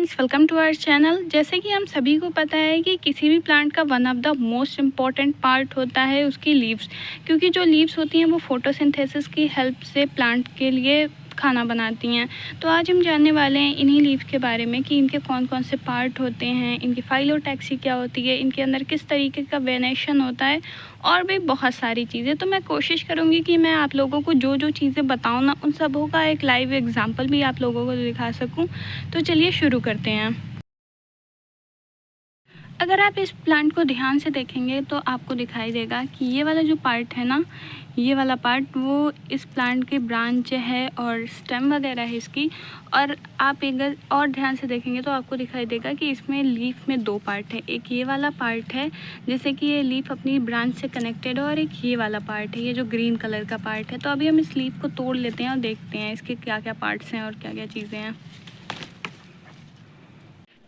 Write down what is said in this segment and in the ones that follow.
Friends, welcome to our channel. जैसे कि हम सभी को पता है कि किसी भी प्लांट का one of the most important part होता है उसकी लीव्स, क्योंकि जो लीव्स होती हैं वो फोटोसिंथेसिस की हेल्प से प्लांट के लिए खाना बनाती हैं। तो आज हम जानने वाले हैं इन्हीं लीव के बारे में कि इनके कौन कौन से पार्ट होते हैं, इनकी फाइलोटैक्सी क्या होती है, इनके अंदर किस तरीके का वेनेशन होता है और भी बहुत सारी चीज़ें। तो मैं कोशिश करूँगी कि मैं आप लोगों को जो जो चीज़ें बताऊँ ना, उन सबों का एक लाइव एग्जांपल भी आप लोगों को दिखा सकूँ। तो चलिए शुरू करते हैं। अगर आप इस प्लांट को ध्यान से देखेंगे तो आपको दिखाई देगा कि ये वाला जो पार्ट है ना, ये वाला पार्ट वो इस प्लांट के ब्रांच है और स्टेम वगैरह है इसकी। और आप अगर और ध्यान से देखेंगे तो आपको दिखाई देगा कि इसमें लीफ में दो पार्ट है। एक ये वाला पार्ट है जैसे कि ये लीफ अपनी ब्रांच से कनेक्टेड है, और एक ये वाला पार्ट है, ये जो ग्रीन कलर का पार्ट है। तो अभी हम इस लीफ को तोड़ लेते हैं और देखते हैं इसके क्या क्या पार्ट्स हैं और क्या क्या चीज़ें हैं।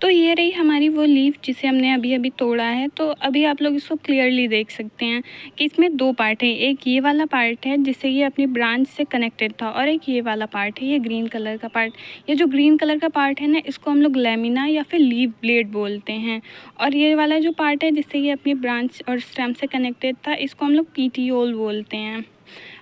तो ये रही हमारी वो लीफ जिसे हमने अभी अभी तोड़ा है। तो अभी आप लोग इसको क्लियरली देख सकते हैं कि इसमें दो पार्ट हैं। एक ये वाला पार्ट है जिससे ये अपनी ब्रांच से कनेक्टेड था, और एक ये वाला पार्ट है, ये ग्रीन कलर का पार्ट। ये जो ग्रीन कलर का पार्ट है ना, इसको हम लोग लैमिना या फिर लीफ ब्लेड बोलते हैं। और ये वाला जो पार्ट है जिससे ये अपनी ब्रांच और स्टेम से कनेक्टेड था, इसको हम लोग पीटियोल बोलते हैं।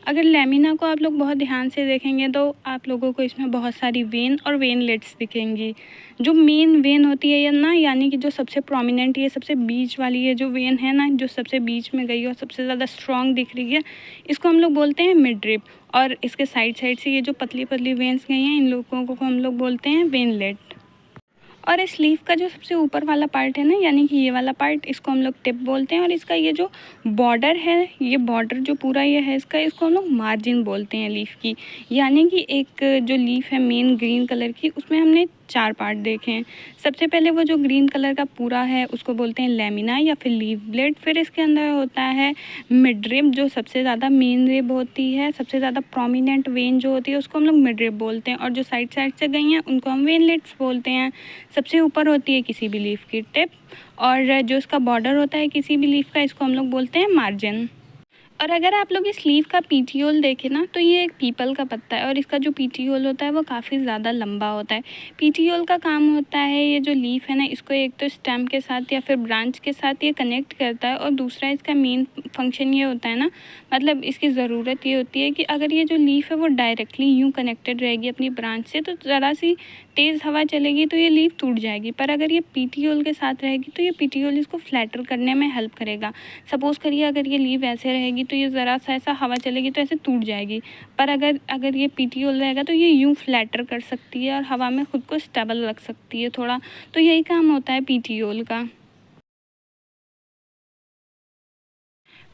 अगर लैमिना को आप लोग बहुत ध्यान से देखेंगे तो आप लोगों को इसमें बहुत सारी वेन और वेनलेट्स दिखेंगी। जो मेन वेन होती है ना, यानी कि जो सबसे प्रोमिनेंट, ये सबसे बीच वाली ये जो वेन है ना, जो सबसे बीच में गई और सबसे ज़्यादा स्ट्रॉन्ग दिख रही है, इसको हम लोग बोलते हैं मिडरिप। और इसके साइड साइड से ये जो पतली पतली वेन्स गई हैं, इन लोगों को हम लोग बोलते हैं वेनलेट। और इस लीफ का जो सबसे ऊपर वाला पार्ट है ना, यानी कि ये वाला पार्ट, इसको हम लोग टिप बोलते हैं। और इसका ये जो बॉर्डर है, ये बॉर्डर जो पूरा ये है इसका, इसको हम लोग मार्जिन बोलते हैं लीफ की। यानी कि एक जो लीफ है मेन ग्रीन कलर की, उसमें हमने चार पार्ट देखे हैं। सबसे पहले वो जो ग्रीन कलर का पूरा है उसको बोलते हैं लैमिना या फिर लीफ ब्लेड। फिर इसके अंदर होता है मिड रिब, जो सबसे ज़्यादा मेन रिब होती है, सबसे ज़्यादा प्रोमिनेंट वेन जो होती है उसको हम लोग मिड रिब बोलते हैं। और जो साइड साइड से गई हैं उनको हम वेनलेट्स बोलते हैं। सबसे ऊपर होती है किसी भी लीफ की टिप, और जो इसका बॉर्डर होता है किसी भी लीफ का, इसको हम लोग बोलते हैं मार्जिन। और अगर आप लोग इस लीफ का पीटियोल देखें ना, तो ये एक पीपल का पत्ता है, और इसका जो पीटियोल होता है वो काफ़ी ज़्यादा लंबा होता है। पीटियोल का काम होता है, ये जो लीफ है ना, इसको एक तो स्टेम के साथ या फिर ब्रांच के साथ ये कनेक्ट करता है। और दूसरा इसका मेन फंक्शन ये होता है ना, मतलब इसकी ज़रूरत ये होती है कि अगर ये जो लीफ है वो डायरेक्टली यूँ कनेक्टेड रहेगी अपनी ब्रांच से, तो ज़रा सी तेज़ हवा चलेगी तो ये लीफ टूट जाएगी। पर अगर ये पीटियोल के साथ रहेगी तो ये पीटियोल इसको फ्लैटर करने में हेल्प करेगा। सपोज़ करिए अगर ये लीफ ऐसे रहेगी तो ये ज़रा सा ऐसा हवा चलेगी तो ऐसे टूट जाएगी। पर अगर अगर ये पीटियोल रहेगा तो ये यूँ फ्लैटर कर सकती है और हवा में खुद को स्टेबल रख सकती है थोड़ा। तो यही काम होता है पीटियोल का।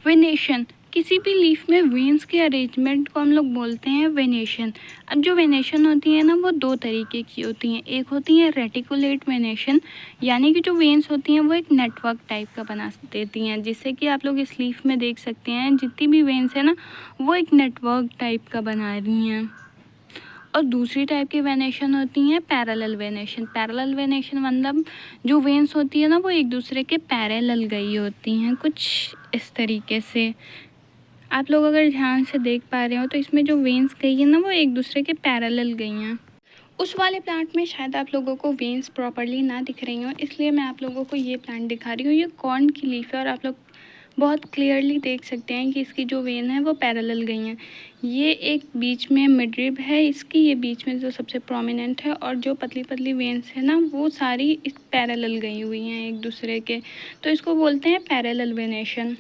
वेनेशन, किसी भी लीफ में वेन्स के अरेंजमेंट को हम लोग बोलते हैं वेनेशन। अब जो वेनेशन होती है ना, वो दो तरीके की होती हैं। एक होती है रेटिकुलेट वेनेशन, यानी कि जो वेन्स होती हैं वो एक नेटवर्क टाइप का बना देती हैं, जिससे कि आप लोग इस लीफ में देख सकते हैं जितनी भी वेन्स है ना, वो एक नेटवर्क टाइप का बना रही हैं। और दूसरी टाइप की वेनेशन होती हैं पैरेलल वेनेशन। पैरेलल वेनेशन मतलब जो वेन्स होती है ना, वो एक दूसरे के पैरेलल गई होती हैं, कुछ इस तरीके से। आप लोग अगर ध्यान से देख पा रहे हो तो इसमें जो वेन्स गई है ना, वो एक दूसरे के पैरेलल गई हैं। उस वाले प्लांट में शायद आप लोगों को वेन्स प्रॉपर्ली ना दिख रही हो, इसलिए मैं आप लोगों को ये प्लांट दिखा रही हूँ। ये कॉर्न की लीफ है और आप लोग बहुत क्लियरली देख सकते हैं कि इसकी जो वेन है वो पैरेलल गई हैं। ये एक बीच में मिडरिब है इसकी, ये बीच में जो सबसे प्रोमिनेंट है, और जो पतली पतली वेन्स है ना, वो सारी इस पैरेलल गई हुई हैं एक दूसरे के। तो इसको बोलते हैं पैरेलल वेनेशन।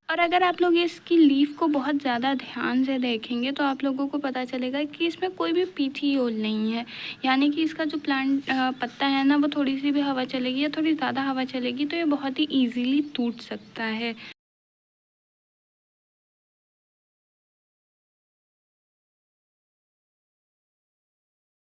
और अगर आप लोग इसकी लीफ को बहुत ज़्यादा ध्यान से देखेंगे तो आप लोगों को पता चलेगा कि इसमें कोई भी पीटीओल नहीं है। यानी कि इसका जो प्लांट पत्ता है ना, वो थोड़ी सी भी हवा चलेगी या थोड़ी ज़्यादा हवा चलेगी तो ये बहुत ही ईजीली टूट सकता है।